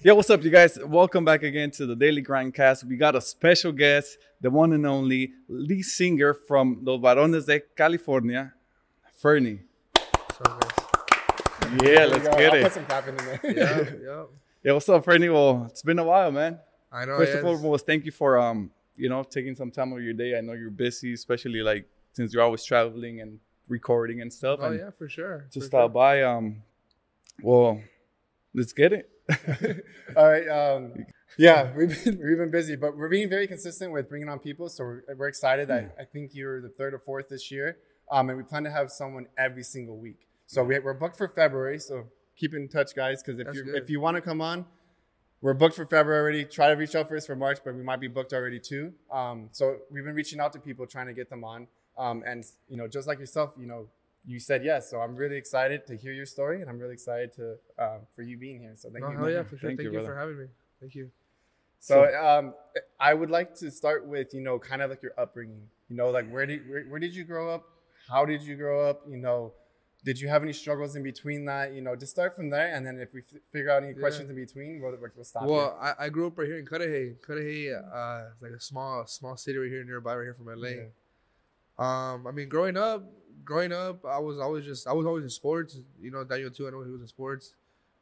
Yo, what's up, you guys? Welcome back again to the Daily GrindCast. We got a special guest, the one and only lead singer from Los Varones De California, Ferny. Yeah, let's get I'll it. put some clapping in there. Yeah, what's up, Ferny? Well, it's been a while, man. I know. First of all, thank you for taking some time of your day. I know you're busy, especially like since you're always traveling and recording and stuff. Oh and yeah, for sure. To stop by, well, let's get it. All right. Yeah, we've been busy, but we're being very consistent with bringing on people. So we're excited that I think you're the third or fourth this year, and we plan to have someone every single week. So we're booked for February. So keep in touch, guys, because if you want to come on, we're booked for February already. Try to reach out for us for March, but we might be booked already too. So we've been reaching out to people trying to get them on, and just like yourself, you said yes, so I'm really excited to hear your story, and I'm really excited for you being here. So thank you. Oh yeah, for sure. Thank you for having me. Thank you. So I would like to start with kind of like your upbringing. Like where did you grow up? How did you grow up? Did you have any struggles in between that? Just start from there, and then if we figure out any questions in between, we'll stop. Well, I grew up right here in Cudahy. Cudahy, it's like a small city right here nearby, right here from LA. Yeah. I mean, growing up, I was always in sports. Daniel too. I know he was in sports.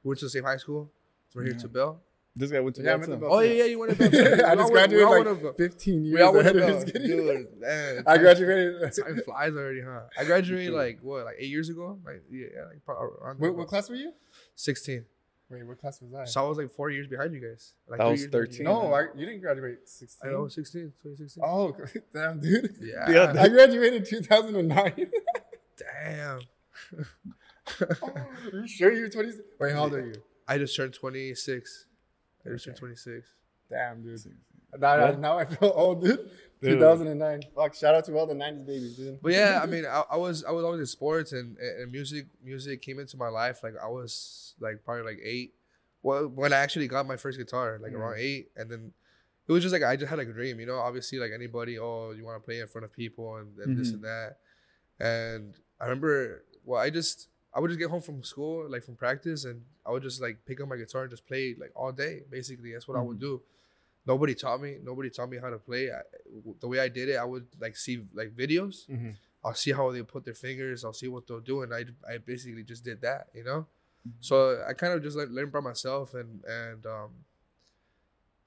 We went to the same high school. So we're here to Bell. This guy went to Yeah, Bell. Oh yeah, you went to Bell. I just graduated like 15 years ahead of his kid. Dude, man, I graduated. Time flies already, huh? I graduated like 8 years ago? What class were you? 16. Wait, what class was that? So I was like 4 years behind you guys. Like That 3 was years 13. No, you didn't graduate 16. I know, 16, 2016. Oh, damn, dude. Yeah. I graduated 2009. Damn. Are you sure you're 26? Wait, how old are you? I just turned 26. I just turned 26. Damn, dude. Now I feel old, dude. 2009. Fuck, shout out to all the 90s babies, dude. But yeah, I mean, I was always in sports and music came into my life. Like I was like probably like 8. Well, when I actually got my first guitar, like around 8, and then it was just like I just had like a dream, obviously like anybody, you want to play in front of people and this and that. And I remember, I would just get home from school, like from practice, and I would just like pick up my guitar and just play like all day. Basically, that's what I would do. Nobody taught me how to play. The way I did it, I would like see like videos. I'll see how they put their fingers. I'll see what they'll do, and I basically just did that, So I kind of just like learned by myself, and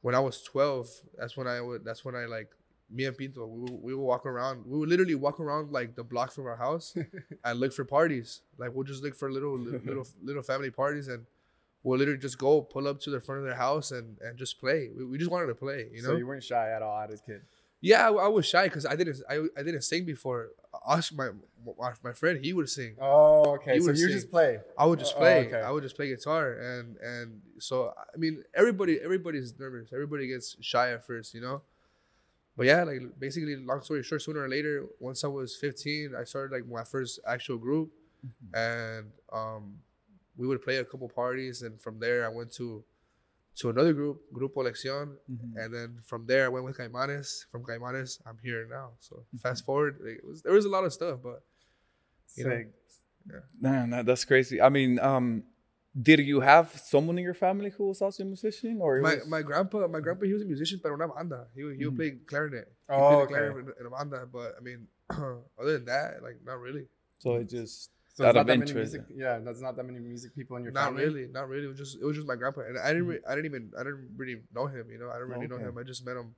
when I was 12, that's when I like me and Pinto, we would walk around. We would literally walk around like the block from our house and look for parties. Like we'll just look for little family parties, and we'll literally just go pull up to the front of their house and just play. We just wanted to play, So you weren't shy at all as a kid? Yeah, I was shy because I didn't sing before. My friend, he would sing. Oh, okay. So you sing. just play? I would just play. Okay. I would just play guitar, and so I mean, everybody's nervous. Everybody gets shy at first, But yeah, like basically, long story short, sooner or later, once I was 15, I started like my first actual group, and we would play a couple parties, and from there I went to another group, Grupo Lección, and then from there I went with Caimanes. From Caimanes, I'm here now. So fast forward, there was a lot of stuff, but Sick. Man, that's crazy. I mean, did you have someone in your family who was also a musician, or my grandpa, he was a musician, pero una banda. He would play clarinet. He Oh, played okay. clarinet in a banda, but I mean, other than that, like not really. so it just So out there's of not that many interest? music. Yeah, there's not that many music people in your Not family. really. It was just my grandpa, and I didn't really know him. I didn't really know him. I just met him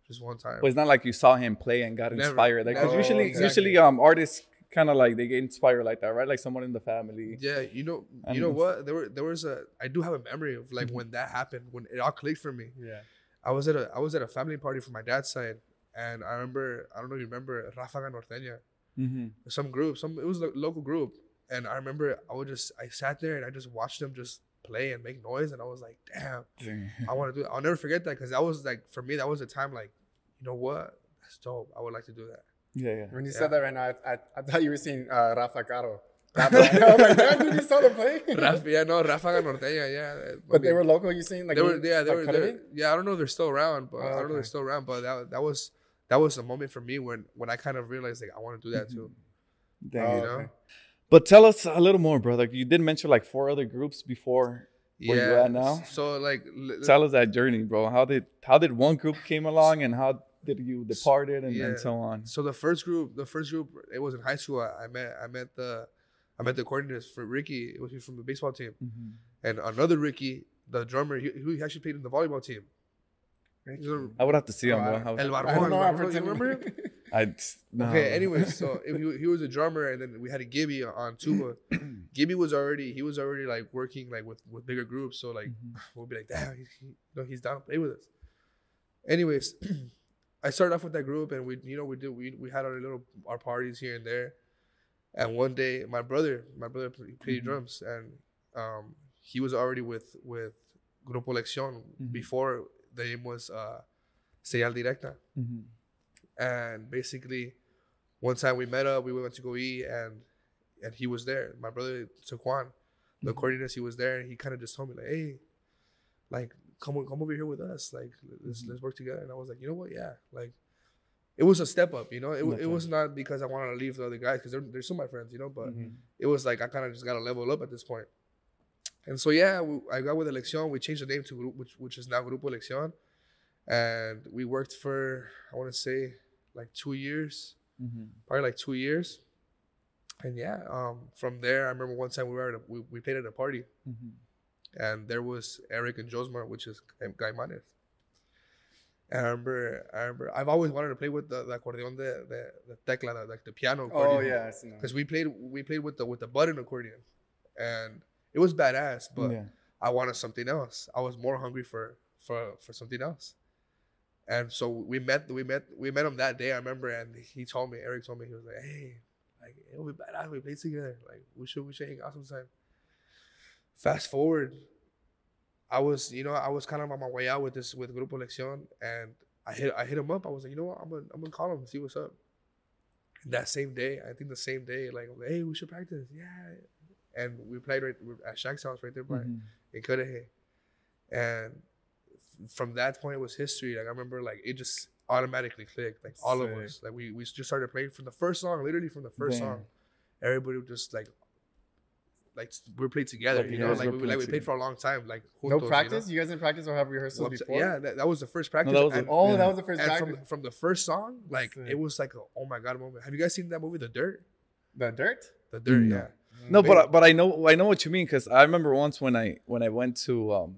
just one time. But it's not like you saw him play and got Never. inspired. Like, 'cause Never. usually artists kind of like they get inspired like that, right? Like someone in the family. Yeah, you know what? There was I do have a memory of like when that happened, when it all clicked for me. Yeah. I was at a family party from my dad's side, and I don't know if you remember Ráfaga Norteña, it was a local group, and I remember I sat there and I just watched them just play and make noise, and I was like, damn, I want to do it. I'll never forget that, because that was like, for me, that was a time like, you know what? That's dope. I would like to do that. Yeah. When you said that right now, I thought you were saying Rafa Caro. I was like, damn, dude, you saw them play? Ráfaga Norteña, yeah. But they were local, you saying? Like they were. Yeah, I don't know if they're still around, but that was a moment for me when I kind of realized like I want to do that too. Dang, okay. But tell us a little more, brother. You did mention like 4 other groups before where you at now? So like, tell us that journey, bro. How did one group came along, and how did you departed, and so on? So the first group, it was in high school. I met the coordinators for Ricky. It was from the baseball team, and another Ricky, the drummer. He actually played in the volleyball team. I would have to see him, bro. El Barbón, you remember him? No. Okay, anyway, so he was a drummer, and then we had a Gibby on tuba. Gibby was already like working like with bigger groups, so like we'll be like, damn, he's down to play with us. Anyways, I started off with that group, and we had our parties here and there. And one day, my brother played drums, and he was already with Grupo Lección before the name was Señal Directa. And basically, one time we met up, we went to go eat, and he was there. My brother, Juan, the coordinator, he was there, and he kind of just told me, like, hey, like, come over here with us. Like, let's work together. And I was like, you know what? Yeah. Like, it was a step up, you know? It was not because I wanted to leave the other guys, because they're still my friends, you know? But it was like I kind of just got to level up at this point. And so, yeah, I got with Elección. We changed the name to which is now Grupo Elección. And we worked for, I want to say, like 2 years. Probably like 2 years. And yeah, from there, I remember one time we played at a party. And there was Eric and Josmar, which is Gaimanes. And I remember, I've always wanted to play with the accordion, the tecla, like the piano accordion. Oh yeah, because we played with the button accordion, and it was badass. But I wanted something else. I was more hungry for something else. And so we met him that day. I remember, and Eric told me, he was like, hey, like it'll be badass. We play together. Like we should hang out sometime. Fast forward, I was kind of on my way out with Grupo Lección, and I hit him up. I was like, you know what, I'm gonna call him and see what's up. And that same day, I think like, hey, we should practice, yeah. And we played right at Shaq's house right there by in Cudahy. And from that point, it was history. Like I remember, like it just automatically clicked. Like all of us, like we just started playing from the first song. Literally from the first song, everybody would just like we played together, like, you know, like we played for a long time, like juntos, no practice. You know? You guys didn't practice or have rehearsals before? Yeah, that was the first practice. No, that was the first practice. From the first song, like it was like a oh my god moment. Have you guys seen that movie, The Dirt? The Dirt? The Dirt, yeah. No, but I know what you mean, because I remember once when I went to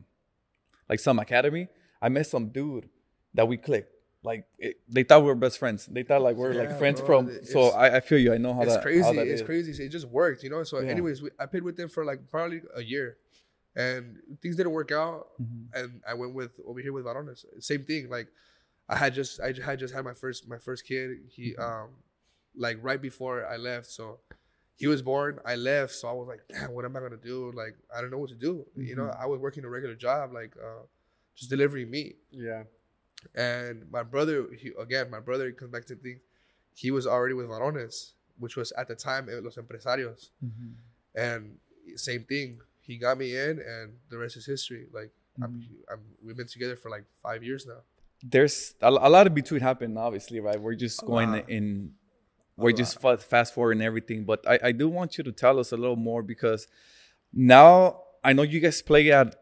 like some academy, I met some dude that we clicked. Like they thought we were best friends. They thought like we're like friends from. So I feel you. I know how it's that. Crazy. How that it's is. crazy. It just worked, you know. So, anyways, I played with them for like probably a year, and things didn't work out. And I went over here with Varones. Same thing. Like I had just had my first kid. He like right before I left. So he was born. I left. So I was like, damn, what am I gonna do? Like I don't know what to do. You know, I was working a regular job, like just delivering meat. Yeah. And my brother comes back to things. He was already with Varones, which was at the time Los Empresarios. And same thing. He got me in, and the rest is history. Like we've been together for like 5 years now. There's a lot of between happened, obviously, right? We're just going in. We're just fast forward and everything. But I do want you to tell us a little more, because now I know you guys play at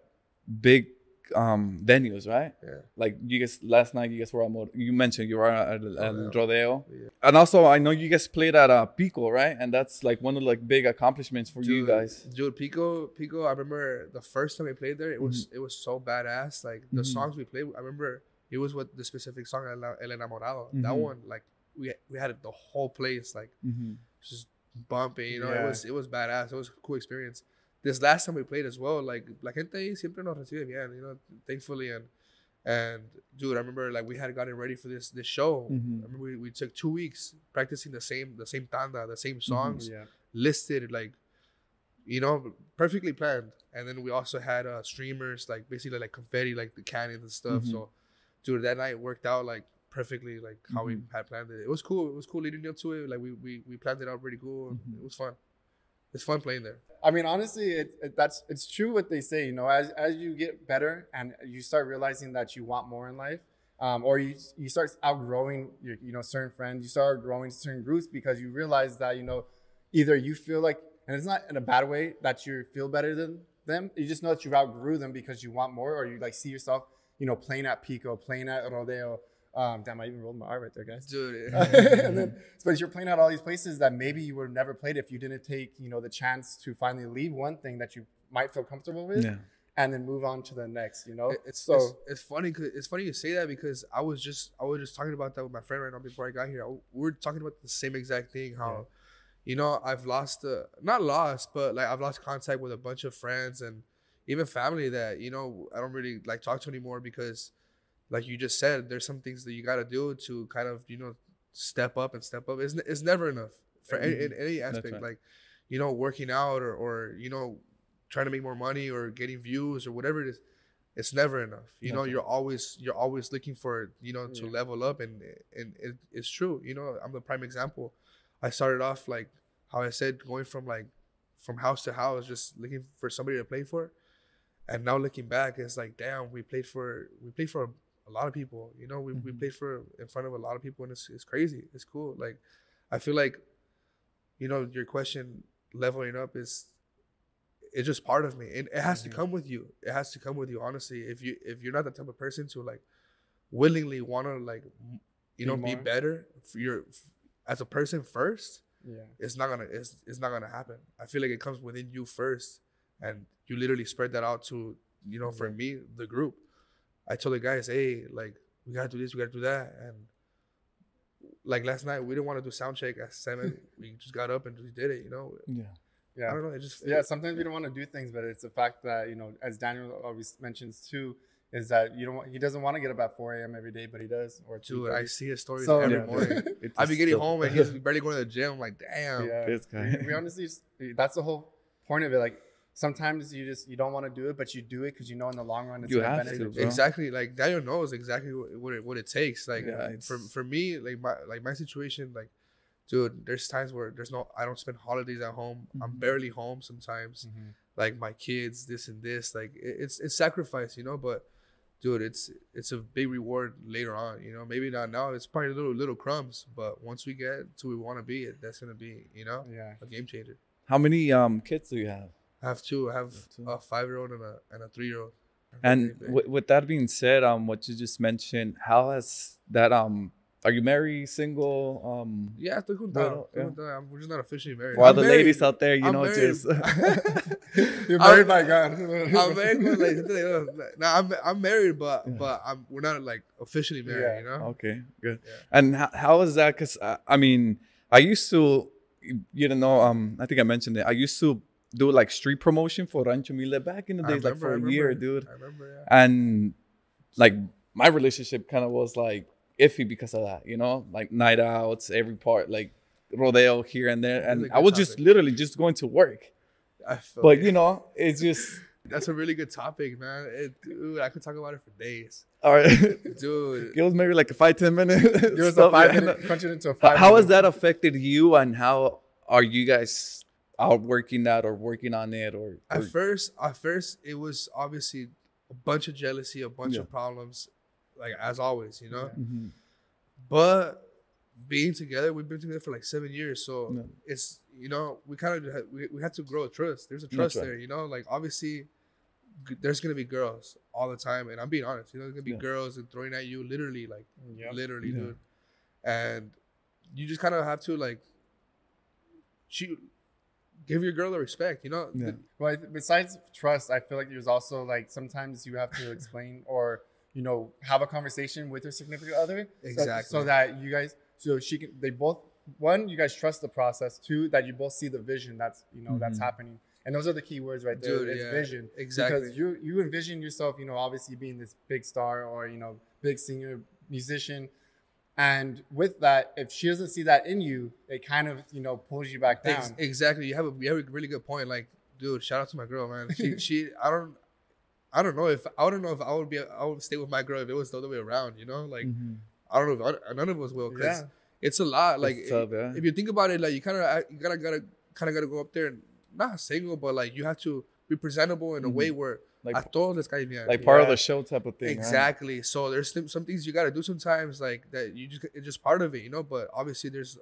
big venues, right? Yeah. Like you guys last night, you guys were you mentioned you were at Rodeo, and also I know you guys played at Pico, right? And that's like one of the like big accomplishments for you guys. Dude, Pico. I remember the first time we played there, it was so badass. Like the songs we played, I remember it was what the specific song El Enamorado. That one, like we had it, the whole place like just bumping. You know, it was badass. It was a cool experience. This last time we played as well, like la gente siempre nos recibe bien, you know, thankfully, and dude, I remember like we had gotten ready for this show. I remember we took 2 weeks practicing the same tanda, the same songs, listed, like, you know, perfectly planned. And then we also had streamers, like basically like confetti, like the cannons and stuff. So, dude, that night worked out like perfectly, like how we had planned it. It was cool. It was cool leading up to it. Like we planned it out pretty cool. It was fun. It's fun playing there. I mean, honestly, it's true what they say. You know, as you get better and you start realizing that you want more in life, or you start outgrowing your certain friends, you start outgrowing certain groups, because you realize that either you feel like, and it's not in a bad way that you feel better them. You just know that you've outgrew them because you want more, or you like see yourself, playing at Pico, playing at Rodeo. Damn, I even rolled my R right there, guys. Dude. And then, but you're playing at all these places that maybe you would have never played if you didn't take, the chance to finally leave one thing that you might feel comfortable with, and then move on to the next. It's funny. It's funny you say that because I was just talking about that with my friend right now before I got here. We were talking about the same exact thing. How, I've lost not lost, but like I've lost contact with a bunch of friends and even family that I don't really like talk to anymore because, like you just said, there's some things that you got to do to kind of step up. It's never enough for in any aspect. Right. Like working out or trying to make more money or getting views or whatever it is. It's never enough. You're always looking for to level up, and it's true. I'm the prime example. I started off like how I said, going from house to house, just looking for somebody to play for, and now looking back, it's like, damn, we played for a lot of people. We played in front of a lot of people, and it's crazy. It's cool. Like, I feel like, your question, leveling up it's just part of me, and it has to come with you. It has to come with you. Honestly, if you're not the type of person to like willingly want to like be better as a person first, it's not gonna happen. I feel like it comes within you first, and you literally spread that out to for me, the group. I told the guys, hey, like, we gotta do this, we gotta do that, and like last night we didn't want to do sound check at 7. We just got up and just did it. Yeah. I don't know. Sometimes we don't want to do things, but it's the fact that as Daniel always mentions too, is that he doesn't want to get up at 4 a.m. every day, but he does. Or dude, I see his stories every morning. I be getting home and he's barely going to the gym. I'm like, damn. Yeah. This guy. We honestly, that's the whole point of it. Like, sometimes you don't want to do it, but you do it because in the long run it's you gonna have benefit to, you. Exactly. Like, Daniel knows exactly what it takes. Like, for me, like my situation, like, dude, there's times where I don't spend holidays at home. I'm barely home sometimes. Like, my kids, this and this, like it's sacrifice, but dude, it's a big reward later on. Maybe not now. It's probably little crumbs, but once we get to where we want to be, that's gonna be a game changer. How many kids do you have? I have two. I have a 5-year-old and a 3-year-old. And with that being said, what you just mentioned, how has that are you married, single? Yeah, estoy juntado. We're just not officially married. For all the ladies out there, just you're married by God. I'm married, I'm married, but we're not like officially married. Okay, good. Yeah. And how is that? Because I mean, I used to, I think I mentioned it. I used to do like street promotion for Rancho Mille back in the days, like for a year, dude. I remember, yeah. And like my relationship kind of was like iffy because of that, like night outs, every part, like rodeo here and there, and I was just literally just going to work. But it's just that's a really good topic, man. Dude, I could talk about it for days. All right, dude. It was maybe like a 5-10 minute. It was a 5-minute, crunch it into a 5. How has that affected you, and how are you guys out working that or working on it? Or at first it was obviously a bunch of jealousy, a bunch of problems, like as always, But being together, we've been together for like 7 years, so it's we kind of we had to grow a trust. There's a trust there, like obviously there's gonna be girls all the time, and I'm being honest, there's gonna be girls and throwing at you literally, like literally, dude, and you just kind of have to like give your girl the respect, Well, besides trust, I feel like there's also like sometimes you have to explain or have a conversation with your significant other, exactly, so that you guys, they both, one, you guys trust the process, 2, that you both see the vision that's that's happening, and those are the key words right there. Dude, it's vision, exactly, because you envision yourself, obviously being this big star or big singer, musician. And with that, if she doesn't see that in you, it kind of, pulls you back down. Exactly. You have a really good point. Like, dude, shout out to my girl, man. She I don't know if I would stay with my girl if it was the other way around, Like, I don't know if none of us will, because it's a lot. Like, if you think about it, like, you gotta go up there and not single, but like you have to be presentable in a way where a todos les cae bien. Like part of the show type of thing. Exactly. Right? So there's some things you got to do sometimes, like that it's just part of it, you know. But obviously there's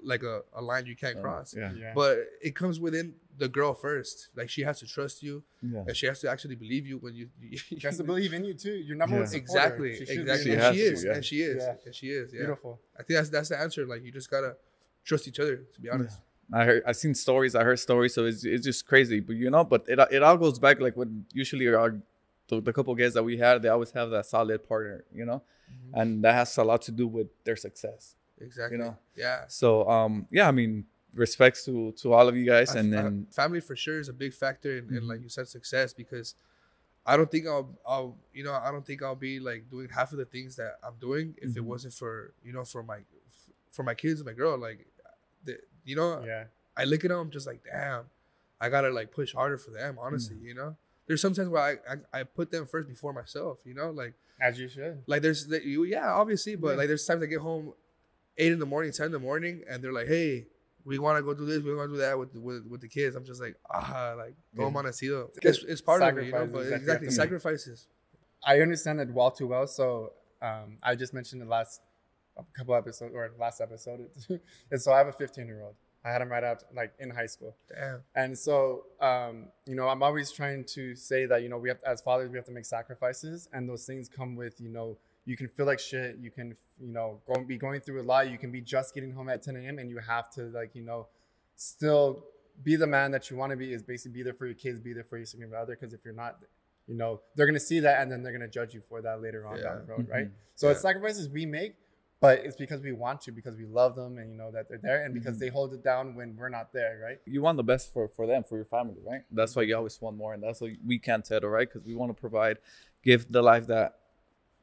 like a line you can't cross. Yeah. But it comes within the girl first. Like she has to trust you, and she has to actually believe you when you she has to believe in you too. Your number one supporter. Exactly. And she is. Yeah. Beautiful. I think that's the answer. Like you just gotta trust each other. To be honest. I seen stories. I heard stories. So it's just crazy. But but it all goes back like when usually the couple guests that we had, they always have that solid partner, and that has a lot to do with their success. Exactly. Yeah. So I mean, respects to all of you guys, and then family for sure is a big factor in like you said, success, because I don't think I'll be like doing half of the things that I'm doing if it wasn't for for my kids and my girl. Like I look at them, I'm just like, damn, I gotta like push harder for them, honestly. There's sometimes where I put them first before myself, like as you should. Like obviously, but like there's times I get home 8 in the morning, 10 in the morning, and they're like, hey, we want to go do this, we want to do that with the kids. I'm just like, como amanecido. It's part of it, but exactly sacrifices. I understand that well too well. So I just mentioned the last episode, and so I have a 15-year-old. I had him right out like in high school. Damn. And so I'm always trying to say that we have, as fathers, we have to make sacrifices, and those things come with you can feel like shit. You can be going through a lot. You can be just getting home at 10 a.m. and you have to still be the man that you want to be. Is basically be there for your kids, be there for your significant other. Because if you're not, they're gonna see that and then they're gonna judge you for that later on down the road, right? So it's sacrifices we make. But it's because we want to, because we love them and that they're there, and because they hold it down when we're not there, right? You want the best for them, for your family, right? That's why you always want more, and that's why we can't settle, right? Because we want to give the life that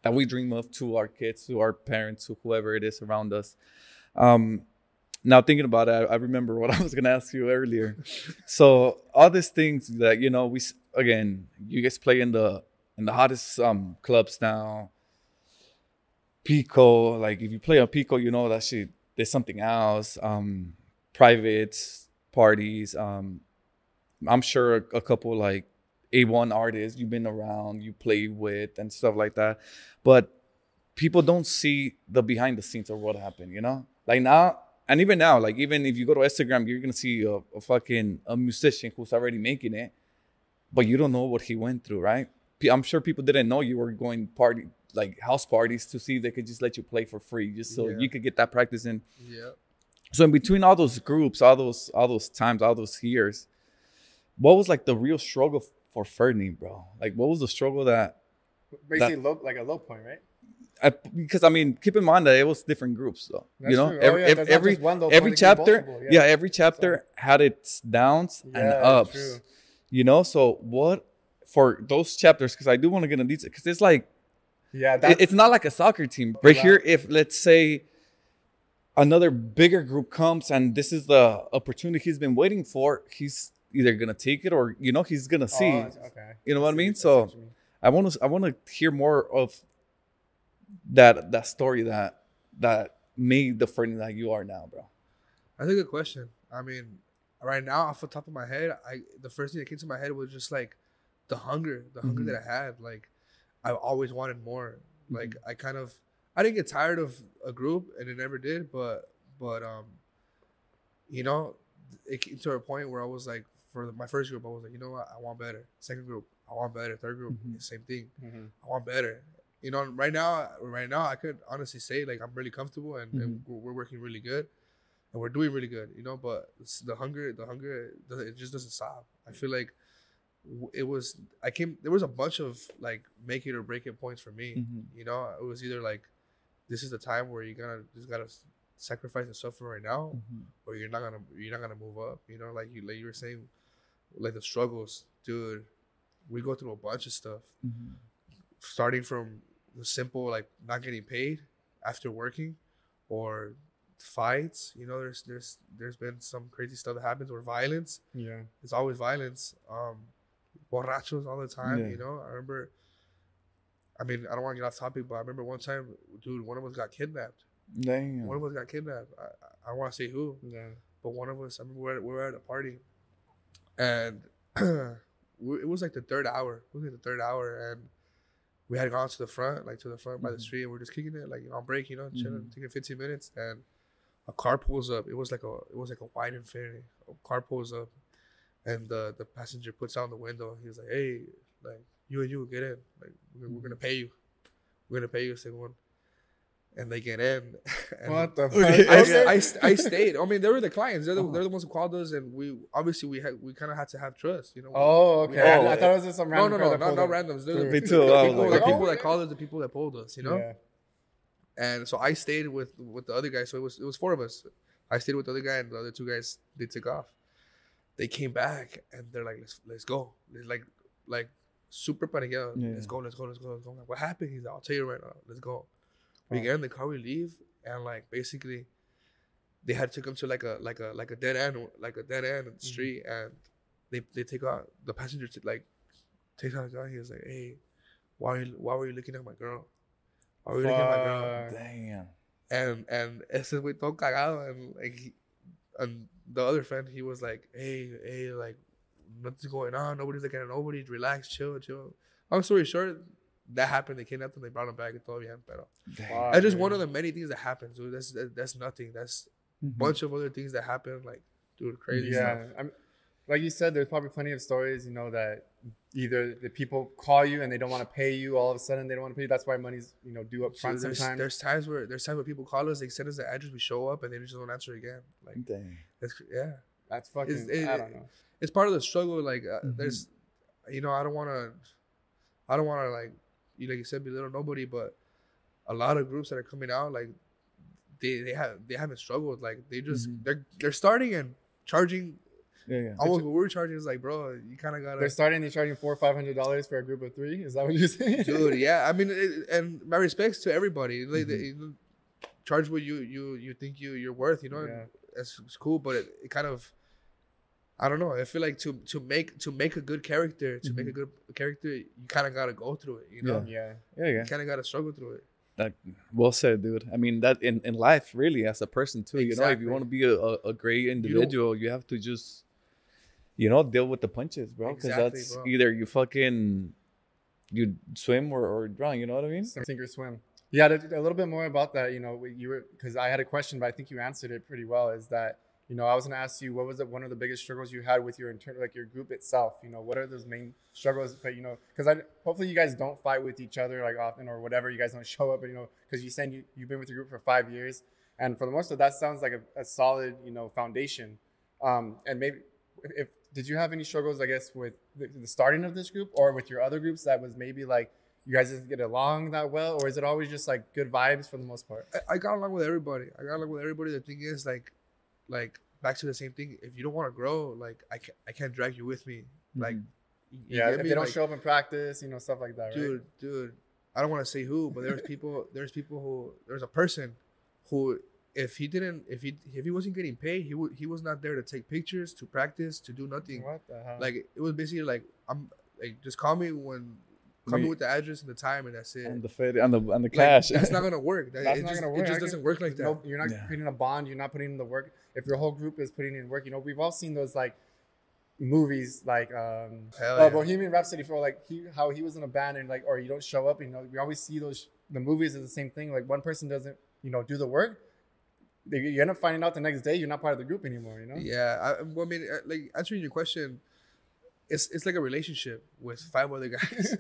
we dream of to our kids, to our parents, to whoever it is around us. Now thinking about it, I remember what I was gonna ask you earlier. So all these things that you guys play in the hottest clubs now. Pico, like if you play on Pico, that shit, there's something else. Private parties. I'm sure a couple like A1 artists you've been around, you play with and stuff like that. But people don't see the behind the scenes of what happened, Like now, and even now, like even if you go to Instagram, you're gonna see a musician who's already making it, but you don't know what he went through, right? I'm sure people didn't know you were going like house parties to see if they could just let you play for free, just so you could get that practice in. Yeah. So in between all those groups, all those times, all those years, what was like the real struggle for Ferny, bro? Like what was the struggle that basically a low point, right? Because I mean, keep in mind that it was different groups, though. That's true. Every chapter, every chapter had its downs and ups. True. So what for those chapters? Because I do want to get into detail, because it's like. Yeah, it's not like a soccer team. Right here, if let's say another bigger group comes and this is the opportunity he's been waiting for, he's either gonna take it or he's gonna see. Okay. You know what I mean? So I want to hear more of that story that made the Ferny that you are now, bro. That's a good question. I mean, right now off the top of my head, the first thing that came to my head was just like the hunger that I had, like. I always wanted more. Like I didn't get tired of a group, and it never did. But it came to a point where I was like, for my first group, I was like, you know what, I want better. Second group, I want better. Third group, same thing. I want better. Right now, I could honestly say like I'm really comfortable, and we're working really good, and we're doing really good. But the hunger, it just doesn't stop. I feel like. There was a bunch of like make it or break it points for me. It was either like this is the time where you gotta sacrifice and suffer right now, or you're not gonna move up. Like you were saying, like the struggles, dude. We go through a bunch of stuff, starting from the simple like not getting paid after working, or fights. There's been some crazy stuff that happens, or violence. Yeah, it's always violence. Borrachos all the time, I remember. I mean, I don't want to get off topic, but I remember one time, dude, one of us got kidnapped. Damn. One of us got kidnapped. I don't want to say who, but one of us. I remember we were at a party, and it was like the third hour. And we had gone to the front by the street, and we're just kicking it, like, on break, chilling, taking 15 minutes, and a car pulls up. It was like a white Infiniti. A car pulls up, and the passenger puts out the window. He was like, "Hey, like, you get in. Like, we're gonna pay you. We're gonna pay you, second." And they get in. And what the fuck? I stayed. I mean, they were the clients. They're the ones who called us, and we kind of had to have trust, Oh, okay. I thought it was just some random. No, not randoms. They're the people that called us, the people that pulled us, Yeah. And so I stayed with the other guy. So it was 4 of us. I stayed with the other guy, and the other 2 guys, they took off. They came back, and they're like, let's go. They're like super panicked. Let's go. I'm like, what happened? He's like, I'll tell you right now. Let's go. We get in the car, we leave, and like basically, they had to come to like a dead end in the street, and they take out the passenger takes out the guy. He was like, "Hey, why were you looking at my girl? Why were you looking at my girl?" Damn. And ese güey todo cagado, and the other friend, he was like, "Hey, like, nothing's going on. Nobody's looking at nobody. Relax, chill." Long story short, that happened. They kidnapped him. They brought him back. And todo bien, pero that's just one of the many things that happen. So that's nothing. That's a bunch of other things that happen. Like, dude, crazy stuff. Like you said, there's probably plenty of stories, that either the people call you and they don't want to pay you. All of a sudden, they don't want to pay you. That's why money's due up front. Sometimes there's times where people call us. They send us the address. We show up and they just don't answer again. Like, dang. That's fucking. I don't know. It's part of the struggle. Like, there's, I don't want to like. Like you said, belittle nobody, but a lot of groups that are coming out, like they haven't struggled. Like they just they're starting and charging. Almost what we're charging is like, bro, you kind of gotta. They're charging $400 or $500 for a group of 3. Is that what you're saying? Dude, yeah. I mean, and my respects to everybody. Like they charge what you think you're worth. It's cool, but it kind of. I don't know. I feel like to make a good character, you kind of gotta go through it. Yeah. You kind of gotta struggle through it. Well said, dude. I mean, that in life, really, as a person too. Exactly. If you want to be a great individual, you have to just, deal with the punches, bro. Because that's either you swim or drown. You know what I mean? Sink or swim. Yeah, a little bit more about that. You were, because I had a question, but I think you answered it pretty well. Is that I was gonna ask you, what was one of the biggest struggles you had with your your group itself? What are those main struggles? But because hopefully you guys don't fight with each other like often or whatever. You guys don't show up, but because you said you've been with your group for 5 years, and for the most of that sounds like a solid foundation. And maybe did you have any struggles, I guess, with the starting of this group or with your other groups that was maybe like you guys didn't get along that well, or is it always just like good vibes for the most part? I got along with everybody. The thing is like back to the same thing. If you don't want to grow, like I can't drag you with me. Like, if they don't show up in practice, stuff like that, right? Dude, I don't want to say who, but there's a person who if he wasn't getting paid, he was not there to take pictures, to practice, to do nothing. What the hell? Like it was basically like just call me with the address and the time, and that's it. And the fed and the cash. That's not gonna work. That's not gonna work. It just doesn't work like that. You're not putting in a bond. You're not putting in the work. If your whole group is putting in work, we've all seen those like movies like Bohemian Rhapsody for like how he was in a band and like, or you don't show up. We always see the movies is the same thing. Like one person doesn't do the work. You end up finding out the next day you're not part of the group anymore. Yeah. I mean, like answering your question. It's like a relationship with 5 other guys.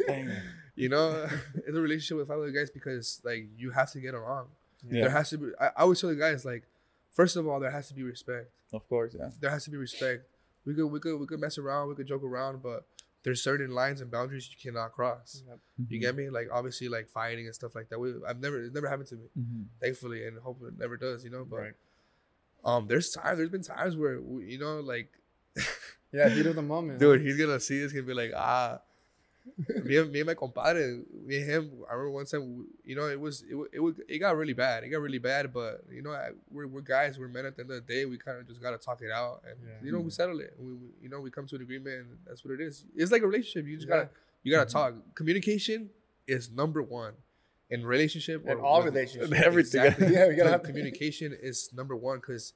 It's a relationship with 5 other guys because like you have to get along. Yeah. There has to be. I always tell the guys like, first of all, there has to be respect. Of course, yeah. There has to be respect. We could mess around, we could joke around, but there's certain lines and boundaries you cannot cross. Yep. You get me? Like obviously, like fighting and stuff like that. It never happened to me, thankfully, and hope it never does. But there's been times where like. Yeah, heat of the moment. Dude, he's gonna see this, gonna be like, me and my compadre, me and him. I remember one time, it got really bad. It got really bad, but we're guys, we're men. At the end of the day, we kind of just gotta talk it out, and we settle it. We come to an agreement, and that's what it is. It's like a relationship. You just gotta talk. Communication is number 1 in relationship. In all relationships, everything. Exactly. Yeah, we gotta have communication is number 1 because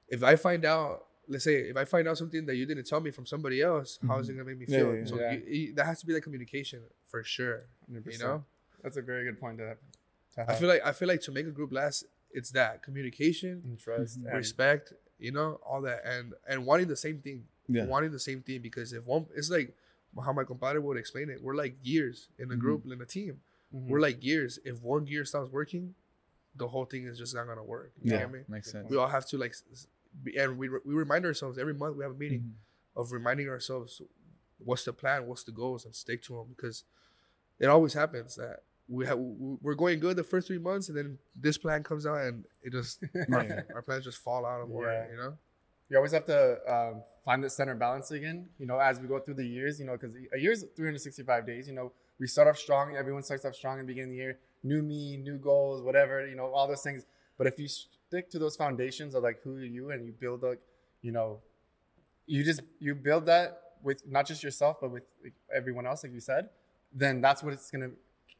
if I find out let's say if I find out something that you didn't tell me from somebody else, how is it gonna make me feel? So that has to be that communication for sure. 100%. You know, that's a very good point to have. I feel like to make a group last, it's that communication, and trust, respect, you know, all that, and wanting the same thing. Yeah. Wanting the same thing, because if one, it's like how my compadre would explain it. We're like gears in a group, in a team. We're like gears. If one gear stops working, the whole thing is just not gonna work. You know what I mean? Makes sense. We all have to like, and we remind ourselves every month. We have a meeting of reminding ourselves what's the plan, what's the goals, and stick to them, because it always happens that we're going good the first 3 months, and then this plan comes out and it just our plans just fall out of order. You know, you always have to find the center balance again. You know, as we go through the years. You know, because a year is 365 days. You know, we start off strong. Everyone starts off strong in the beginning of the year. New me, new goals, whatever. You know, all those things. But if you stick to those foundations of like who are you, and you build like, you know, you build that with not just yourself but with like everyone else, like you said, then that's what it's gonna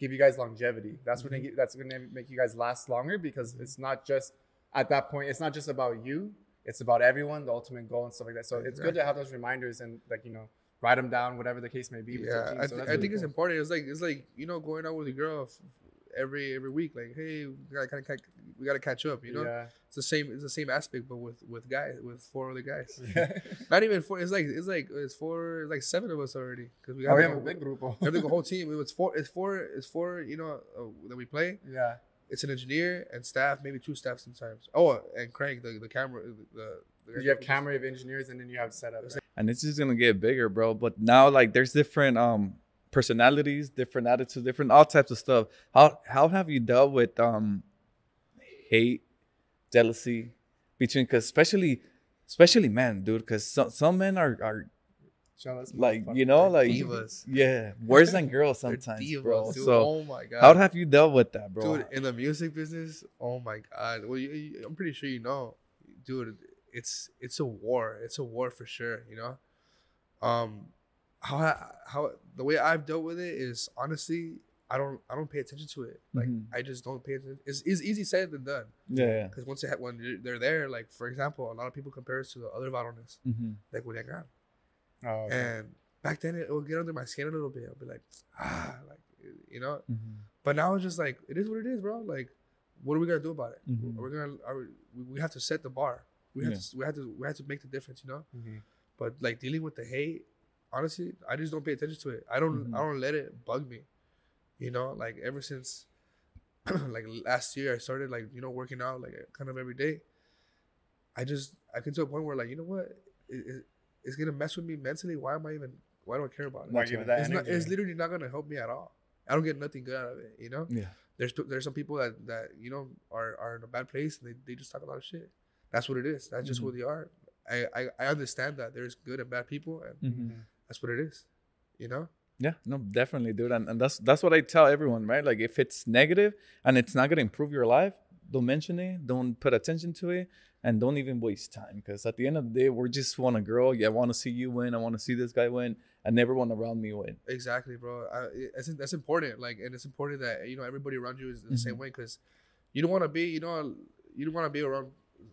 give you guys longevity. That's that's gonna make you guys last longer, because it's not just at that point. It's not just about you. It's about everyone, the ultimate goal and stuff like that. So it's good to have those reminders and like, you know, write them down, whatever the case may be. Yeah, I think it's important. It's like you know, going out with a girl every week, like, hey, we gotta catch up, you know. It's the same aspect, but with guys, with 4 other guys. Not even 4. It's like 7 of us already, because we have a big group. We have the whole team. It's four. You know, that we play. Yeah. It's an engineer and staff, maybe 2 staff sometimes. Oh, and Craig, the camera. You have camera, you have engineers, and then you have setup. And it's just gonna get bigger, bro. But now, like, there's different personalities, different attitudes, different all types of stuff. How have you dealt with hate, jealousy between? Because especially men, dude. Because some men are jealous, like, you know, like divas. Yeah, worse than girls sometimes, divas, bro. Dude, so oh my god, how have you dealt with that, bro? Dude, in the music business, oh my god. Well, I'm pretty sure you know, dude. It's a war. It's a war for sure. You know, how the way I've dealt with it is, honestly, I don't pay attention to it. Like, I just don't pay attention. It's easy said than done. Yeah. Because when they're there, like, for example, a lot of people compare us to the other Varones, like with that. Oh, okay. And back then it would get under my skin a little bit. I'll be like, like, you know. But now it's just like, it is what it is, bro. Like, what are we gonna do about it? We have to set the bar. We have to make the difference, you know. But like, dealing with the hate, honestly, I just don't pay attention to it. I don't let it bug me, you know. Like, ever since like last year, I started, like, you know, working out like kind of every day. I get to a point where, like, you know what, it's gonna mess with me mentally. Why do I care about it? Why give it that energy? It's literally not gonna help me at all. I don't get nothing good out of it, you know. Yeah. There's some people that you know are in a bad place, and they just talk a lot of shit. That's what it is. That's just who they are. I understand that there's good and bad people, and that's what it is, you know. Yeah, no, definitely, dude. And that's what I tell everyone, right? Like, if it's negative and it's not gonna improve your life, don't mention it. Don't put attention to it, and don't even waste time. Because at the end of the day, we just want to grow. Yeah, I want to see you win. I want to see this guy win, and everyone around me win. Exactly, bro. That's important. Like, and it's important that, you know, everybody around you is the same way. Because you don't want to be, you don't want to be around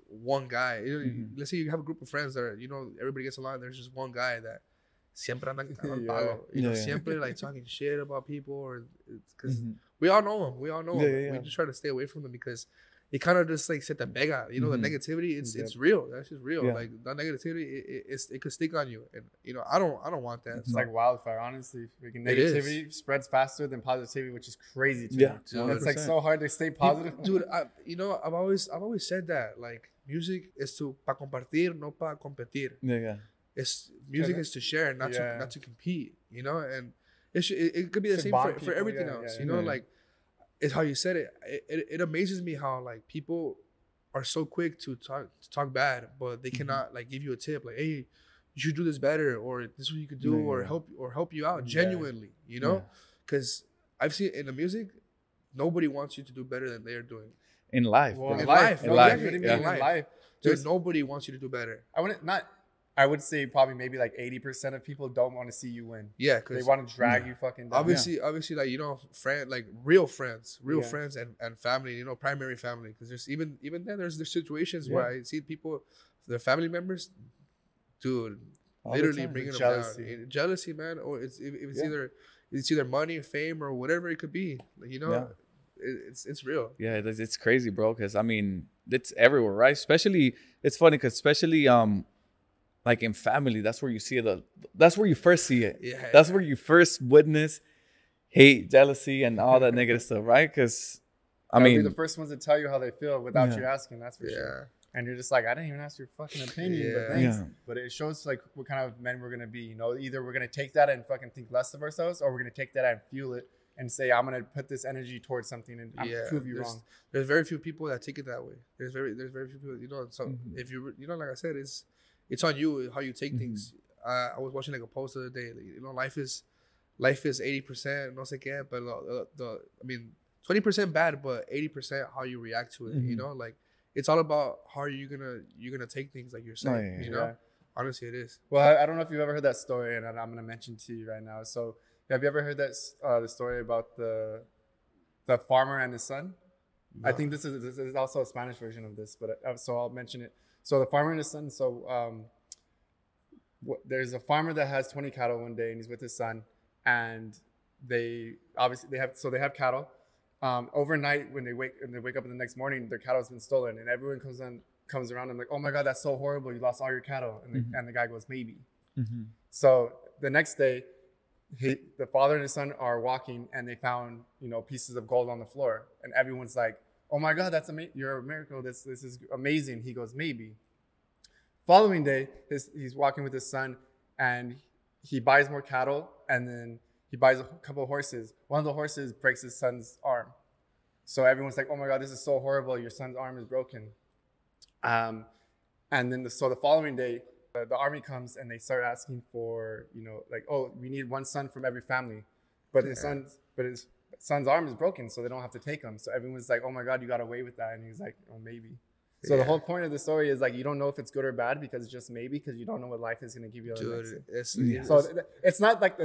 one guy. You know, let's say you have a group of friends that are, you know, everybody gets along. There's just one guy that siempre anda you know, siempre like talking shit about people, or because we all know him. We just try to stay away from them, because it kind of just like set the pega. You know, the negativity. It's real. That's just real. Yeah. Like, that negativity, it could stick on you, and you know, I don't want that. It's like wildfire, honestly. Freaking negativity spreads faster than positivity, which is crazy to me. Dude, it's like so hard to stay positive. Dude, I've always said that, like, music is pa compartir, no pa competir. Yeah. Music is to share, not to compete. You know, and it could be the same for everything else. You know, like, it's how you said it. It amazes me how, like, people are so quick to talk bad, but they cannot, like, give you a tip, like, hey, you should do this better, or this is what you could do, or help you out genuinely. You know, because I've seen in the music, nobody wants you to do better than they're doing in life. Well, in life. Dude, nobody wants you to do better. I would say probably maybe like 80% of people don't want to see you win. Yeah, because they want to drag you fucking down. Obviously, like, you know, real friends and family, you know, primary family. Because there's even then there's situations where I see people, their family members, dude, All literally the time. bringing them Jealousy. down. Jealousy, man. Or it's if it's either money, fame, or whatever it could be. Like, you know, it's real. Yeah, it's crazy, bro. Because I mean, it's everywhere, right? Especially, it's funny because especially like in family, that's where you see that's where you first see it. Yeah. That's where you first witness hate, jealousy, and all that negative stuff, right? Because I They'll mean, be the first ones to tell you how they feel without you asking. That's for Yeah. sure. And you're just like, I didn't even ask your fucking opinion, but thanks. But it shows like what kind of men we're gonna be. You know, either we're gonna take that and fucking think less of ourselves, or we're gonna take that and fuel it and say, I'm gonna put this energy towards something and prove you wrong. There's very few people that take it that way. There's very few people, you know. So if you know, like I said, it's on you how you take things. I was watching like a post the other day. Like, you know, life is 80%, no sé qué, but I mean, 20% bad, but 80% how you react to it. You know, like it's all about how you're gonna take things, like you're saying. You know, honestly, it is. Well, I don't know if you've ever heard that story, and I'm gonna mention to you right now. So, have you ever heard that the story about the farmer and his son? No. I think this is also a Spanish version of this, but so I'll mention it. So the farmer and his son. So there's a farmer that has 20 cattle one day, and he's with his son, and they have cattle. Overnight, when they wake up in the next morning, their cattle's been stolen, and everyone comes around and like, oh my God, that's so horrible! You lost all your cattle, and the guy goes, maybe. So the next day, the father and his son are walking, and they found pieces of gold on the floor, and everyone's like, oh my God, that's amazing! You're a miracle. This is amazing. He goes, maybe. Following day, he's walking with his son, and he buys more cattle, and then he buys a couple of horses. One of the horses breaks his son's arm. So everyone's like, oh my God, this is so horrible. Your son's arm is broken. And then so the following day, the army comes and they start asking for, like, oh, we need one son from every family. But his son's arm is broken, so they don't have to take him. So everyone's like, oh my God, you got away with that. And he's like, oh, maybe. So the whole point of the story is like, you don't know if it's good or bad because it's just maybe, because you don't know what life is going to give you. So it's not like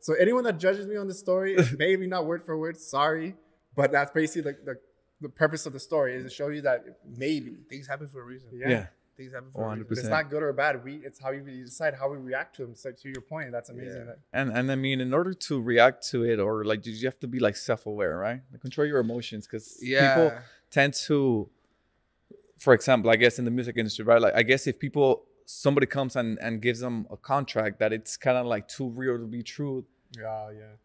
so anyone that judges me on the story, maybe not word for word, sorry, but that's basically like the purpose of the story is to show you that maybe things happen for a reason. Yeah. Things happen for a reason. But it's not good or bad. It's how you decide how we react to them. So to your point, that's amazing. And I mean, in order to react to it, or like, you have to be like self-aware, right? Like, control your emotions, because people tend to. For example, I guess in the music industry, right? Like, I guess if somebody comes and gives them a contract that it's kind of like too real to be true,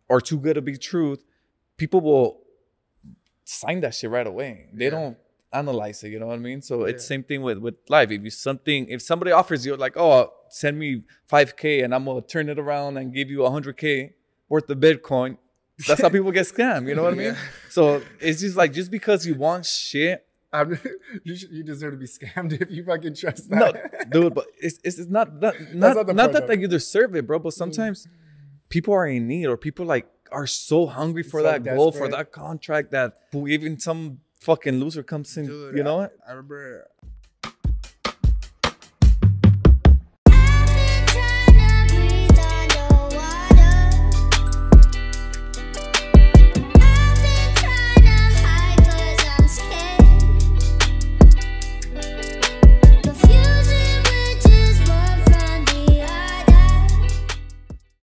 or too good to be truth, people will sign that shit right away. They don't analyze it, you know what I mean? So it's same thing with life. If somebody offers you like, oh, send me $5K and I'm gonna turn it around and give you $100K worth of Bitcoin, that's how people get scammed. You know what I mean? So it's just like, just because you want shit. You deserve to be scammed if you fucking trust that. No, dude, but it's not that you deserve it, bro. But sometimes people are in need, or people like are so hungry for that goal, for that contract, that even some fucking loser comes in. Dude, I remember